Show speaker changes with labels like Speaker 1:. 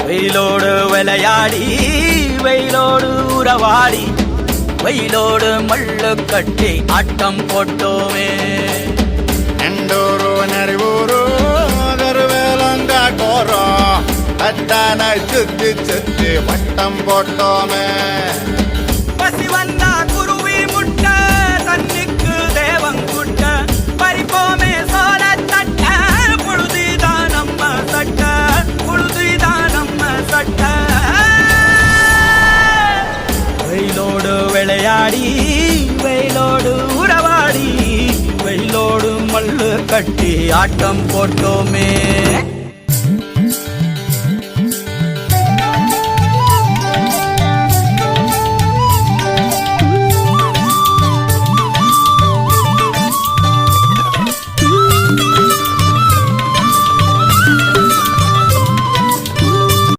Speaker 1: வெயிலோடு விளையாடி வெயிலோடு உறவாடி வெயிலோடு மல்லு கட்டி ஆட்டம் போட்டோமே.
Speaker 2: எண்டூரு நெறிவூரு கருவேலங்காட்டோரம் தட்டான சுத்தி சுத்தி வட்டம் போட்டோமே.
Speaker 1: பசி வந்தா குருவி முட்ட தண்ணிக்கு தேவங்குட்ட பறிப்போமே சோழ தட்ட புழுதிதான் நம்ம சட்ட புழுதிதான் நம்ம சட்ட. வெயிலோடு விளையாடி வெயிலோடு உறவாடி வெயிலோடு மல்லு கட்டி ஆட்டம் போட்டோமே.